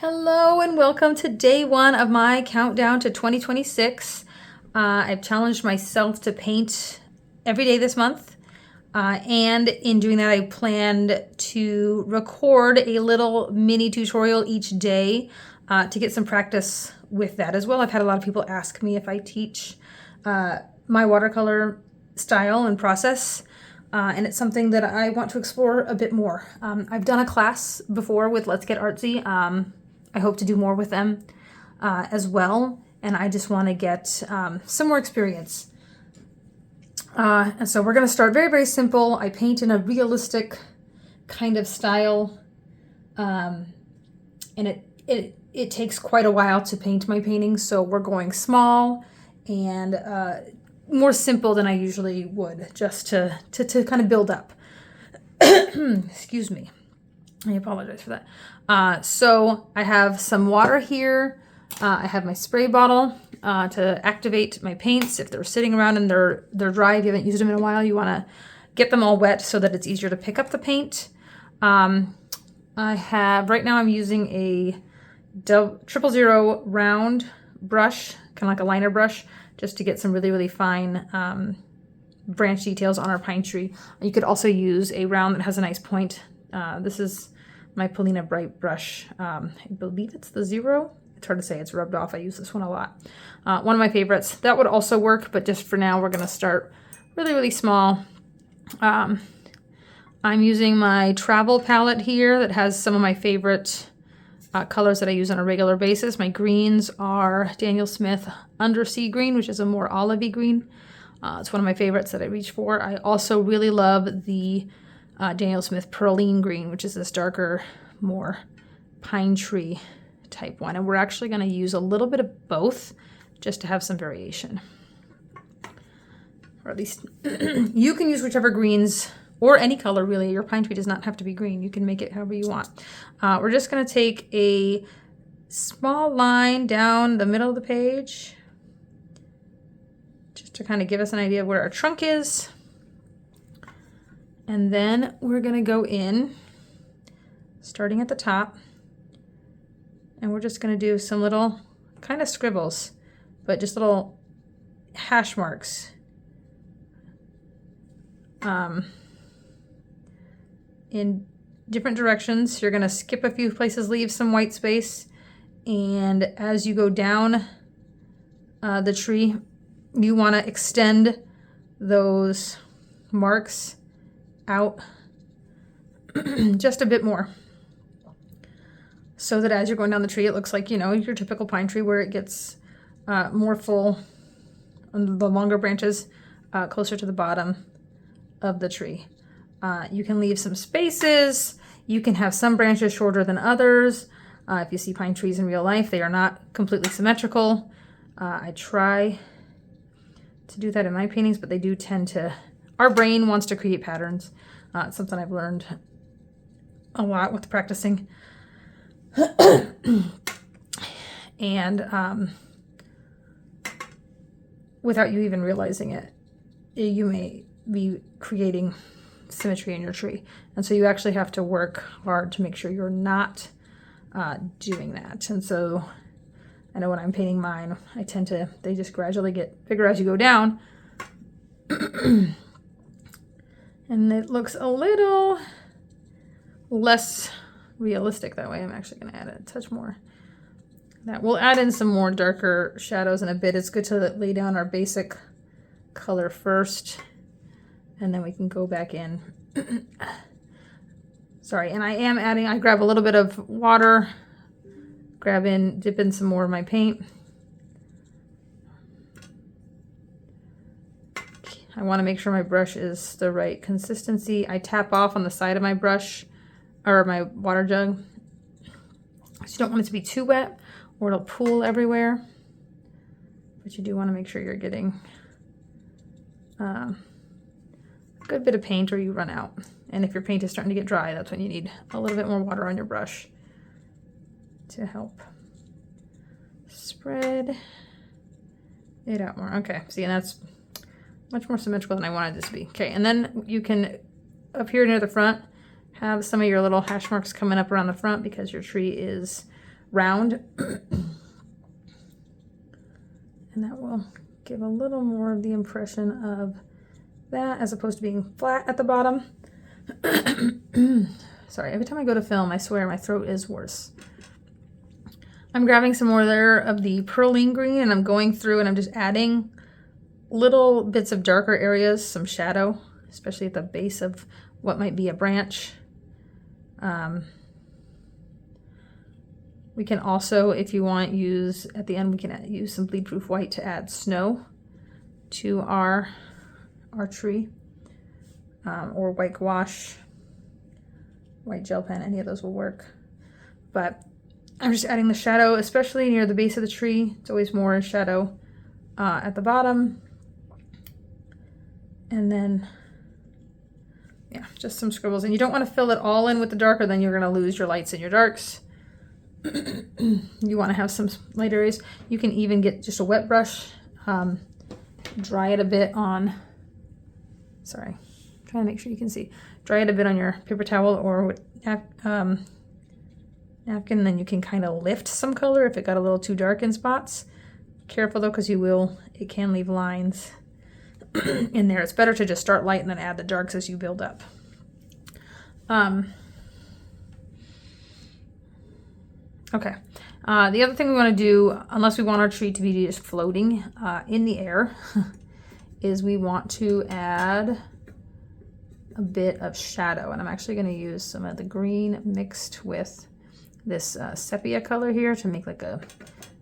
Hello and welcome to day one of my countdown to 2026. I've challenged myself to paint every day this month. And in doing that, I planned to record a little mini tutorial each day to get some practice with that as well. I've had a lot of people ask me if I teach my watercolor style and process. And it's something that I want to explore a bit more. I've done a class before with Let's Get Artsy. I hope to do more with them as well. And I just want to get some more experience. And so we're going to start very, very simple. I paint in a realistic kind of style. And it takes quite a while to paint my paintings. So we're going small and more simple than I usually would, just to kind of build up. Excuse me. I apologize for that. So I have some water here. I have my spray bottle to activate my paints. If they're sitting around and they're dry, if you haven't used them in a while, you want to get them all wet so that it's easier to pick up the paint. Right now I'm using a 000 round brush, kind of like a liner brush, just to get some really, really fine branch details on our pine tree. You could also use a round that has a nice point. This is my Polina Bright brush. I believe it's the 0. It's hard to say, it's rubbed off. I use this one a lot. One of my favorites. That would also work, but just for now, we're gonna start really, really small. I'm using my travel palette here that has some of my favorite colors that I use on a regular basis. My greens are Daniel Smith Undersea Green, which is a more olivey green. It's one of my favorites that I reach for. I also really love the Daniel Smith Perline Green, which is this darker, more pine tree type one. And we're actually going to use a little bit of both just to have some variation. Or at least you can use whichever greens or any color really. Your pine tree does not have to be green. You can make it however you want. We're just going to take a small line down the middle of the page just to kind of give us an idea of where our trunk is. And then we're going to go in, starting at the top, and we're just going to do some little kind of scribbles, but just little hash marks. In different directions. You're going to skip a few places, leave some white space, and as you go down the tree, you want to extend those marks out just a bit more, so that as you're going down the tree, it looks like, you know, your typical pine tree where it gets more full on the longer branches closer to the bottom of the tree. You can leave some spaces. You can have some branches shorter than others. If you see pine trees in real life, they are not completely symmetrical. I try to do that in my paintings, but they do tend to, our brain wants to create patterns. It's something I've learned a lot with practicing. And without you even realizing it, you may be creating symmetry in your tree. And so you actually have to work hard to make sure you're not doing that. And so I know when I'm painting mine, they just gradually get bigger as you go down. And it looks a little less realistic that way. I'm actually going to add a touch more. That we'll add in some more darker shadows in a bit. It's good to lay down our basic color first, and then we can go back in. Sorry, and I grab a little bit of water, dip in some more of my paint. I want to make sure my brush is the right consistency. I tap off on the side of my brush or my water jug. So you don't want it to be too wet or it'll pool everywhere. But you do want to make sure you're getting a good bit of paint or you run out. And if your paint is starting to get dry, that's when you need a little bit more water on your brush to help spread it out more. Okay, see, and that's much more symmetrical than I wanted this to be. Okay, and then you can, up here near the front, have some of your little hash marks coming up around the front because your tree is round. And that will give a little more of the impression of that as opposed to being flat at the bottom. Sorry, every time I go to film, I swear my throat is worse. I'm grabbing some more there of the Perlene green, and I'm going through and I'm just adding little bits of darker areas, some shadow, especially at the base of what might be a branch. We can also, if you want, use, at the end, we can use some bleed proof white to add snow to our tree, or white gouache, white gel pen, any of those will work. But I'm just adding the shadow, especially near the base of the tree. It's always more shadow at the bottom. And then, yeah, just some scribbles. And you don't want to fill it all in with the dark, or then you're going to lose your lights and your darks. You want to have some light areas. You can even get just a wet brush, dry it a bit on, sorry, trying to make sure you can see. Dry it a bit on your paper towel or napkin, then you can kind of lift some color if it got a little too dark in spots. Careful though, because it can leave lines in there. It's better to just start light and then add the darks as you build up. Okay, the other thing we want to do, unless we want our tree to be just floating in the air, is we want to add a bit of shadow. And I'm actually going to use some of the green mixed with this sepia color here to make like a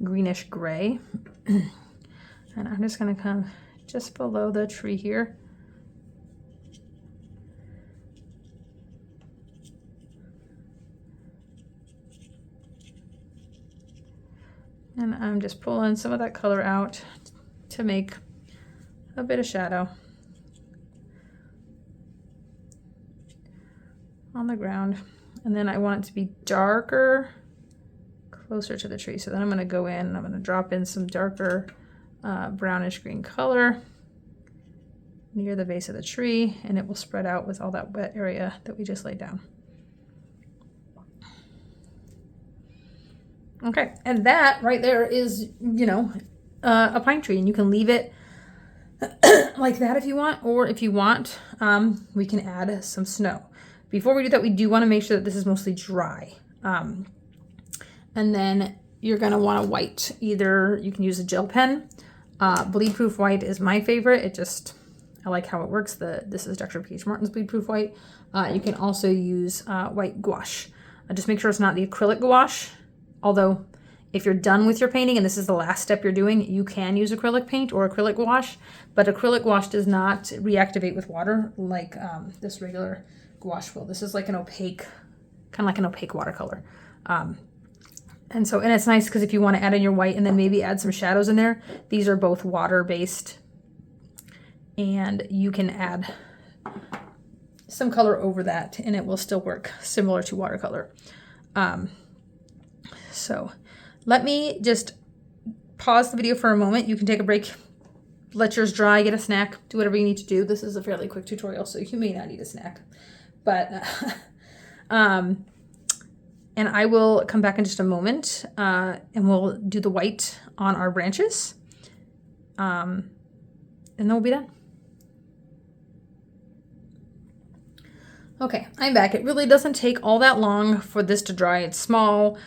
greenish gray. And I'm just going to come just below the tree here. And I'm just pulling some of that color out to make a bit of shadow on the ground. And then I want it to be darker closer to the tree. So then I'm going to go in and I'm going to drop in some darker brownish green color near the base of the tree, and it will spread out with all that wet area that we just laid down. Okay, and that right there is, you know, a pine tree, and you can leave it like that if you want, or if you want, we can add some snow. Before we do that, we do want to make sure that this is mostly dry. And then you're going to want a white. Either you can use a gel pen. Bleed proof white is my favorite. I like how it works. This is Dr. P.H. Martin's bleed proof white. You can also use white gouache. Just make sure it's not the acrylic gouache. Although, if you're done with your painting and this is the last step you're doing, you can use acrylic paint or acrylic gouache, but acrylic gouache does not reactivate with water like this regular gouache will. This is like an opaque, kind of like an opaque watercolor. And it's nice because if you want to add in your white and then maybe add some shadows in there, these are both water-based, and you can add some color over that and it will still work similar to watercolor. So let me just pause the video for a moment. You can take a break, let yours dry, get a snack, do whatever you need to do. This is a fairly quick tutorial, so you may not need a snack. But, and I will come back in just a moment, and we'll do the white on our branches, and then we'll be done. Okay, I'm back. It really doesn't take all that long for this to dry. It's small.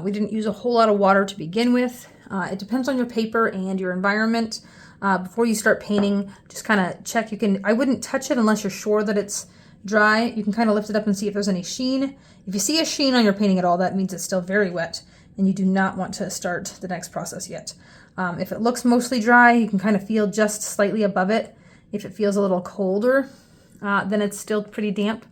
We didn't use a whole lot of water to begin with. It depends on your paper and your environment. Before you start painting, just kind of check. I wouldn't touch it unless you're sure that it's dry. You can kind of lift it up and see if there's any sheen. If you see a sheen on your painting at all, that means it's still very wet and you do not want to start the next process yet. If it looks mostly dry, you can kind of feel just slightly above it. If it feels a little colder, then it's still pretty damp.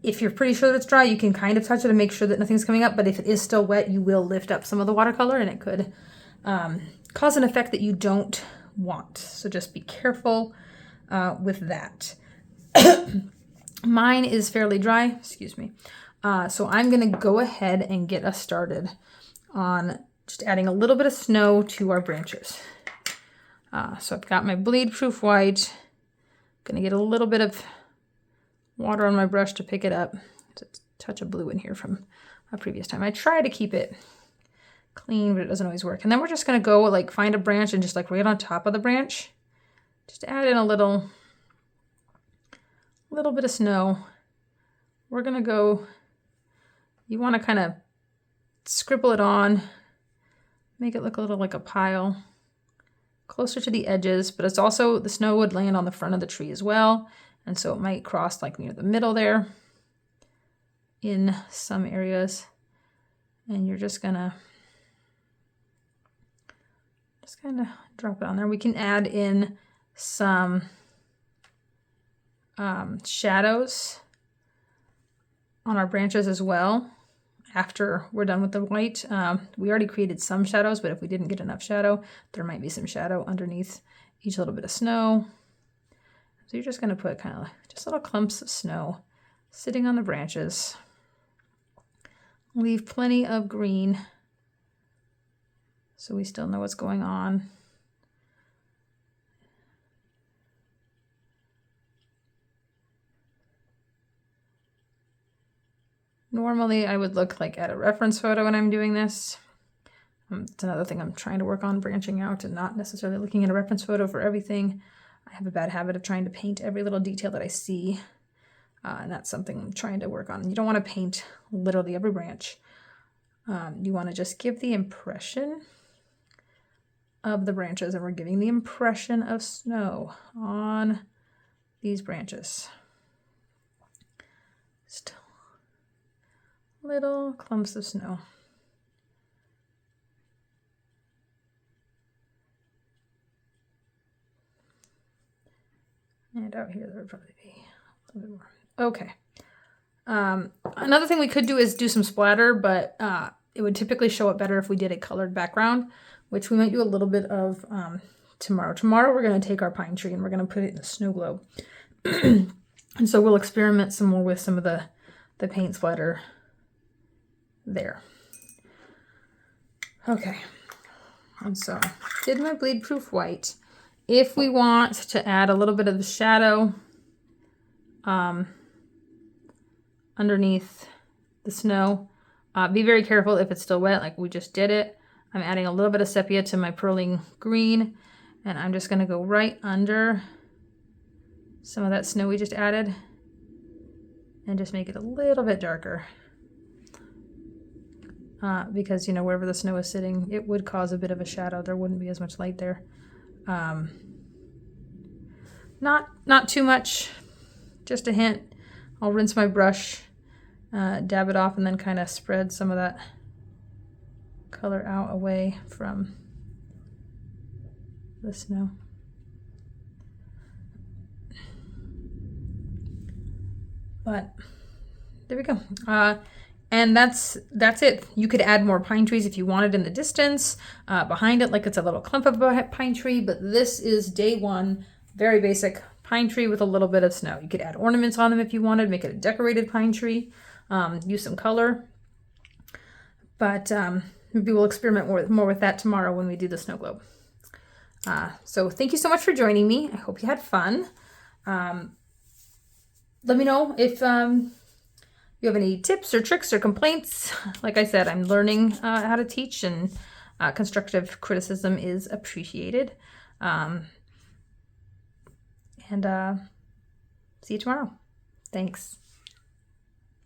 If you're pretty sure that it's dry, you can kind of touch it and make sure that nothing's coming up. But if it is still wet, you will lift up some of the watercolor and it could cause an effect that you don't want. So just be careful with that. Mine is fairly dry, excuse me. So I'm going to go ahead and get us started on just adding a little bit of snow to our branches. So I've got my bleed proof white. I'm going to get a little bit of water on my brush to pick it up. It's touch of blue in here from a previous time. I try to keep it clean, but it doesn't always work. And then we're just gonna go like find a branch and just like right on top of the branch, just add in a little bit of snow. We're gonna go, you wanna kind of scribble it on, make it look a little like a pile, closer to the edges, but it's also, the snow would land on the front of the tree as well. And so it might cross like near the middle there in some areas. And you're just gonna kind of drop it on there. We can add in some shadows on our branches as well after we're done with the white. We already created some shadows, but if we didn't get enough shadow, there might be some shadow underneath each little bit of snow. So you're just going to put kind of just little clumps of snow sitting on the branches. Leave plenty of green so we still know what's going on. Normally I would look like at a reference photo when I'm doing this. It's another thing I'm trying to work on, branching out and not necessarily looking at a reference photo for everything. I have a bad habit of trying to paint every little detail that I see. And that's something I'm trying to work on. You don't want to paint literally every branch. You want to just give the impression of the branches, and we're giving the impression of snow on these branches. Just little clumps of snow. And out here there would probably be a little bit more. Okay. Another thing we could do is do some splatter, but it would typically show up better if we did a colored background, which we might do a little bit of tomorrow. Tomorrow we're going to take our pine tree and we're going to put it in a snow globe. And so we'll experiment some more with some of the paint splatter there. Okay. And so did my bleed proof white. If we want to add a little bit of the shadow underneath the snow, be very careful if it's still wet, like we just did it. I'm adding a little bit of sepia to my pearling green, and I'm just going to go right under some of that snow we just added and just make it a little bit darker. Because, you know, wherever the snow is sitting, it would cause a bit of a shadow. There wouldn't be as much light there. Not too much, just a hint. I'll rinse my brush, dab it off, and then kind of spread some of that color out away from the snow. But there we go. And that's it. You could add more pine trees if you wanted in the distance, behind it, like it's a little clump of a pine tree, but this is day one, very basic pine tree with a little bit of snow. You could add ornaments on them if you wanted, make it a decorated pine tree, use some color. But maybe we'll experiment more with that tomorrow when we do the snow globe. So thank you so much for joining me. I hope you had fun. Let me know if you have any tips or tricks or complaints. Like I said, I'm learning how to teach, and constructive criticism is appreciated. And see you tomorrow. Thanks.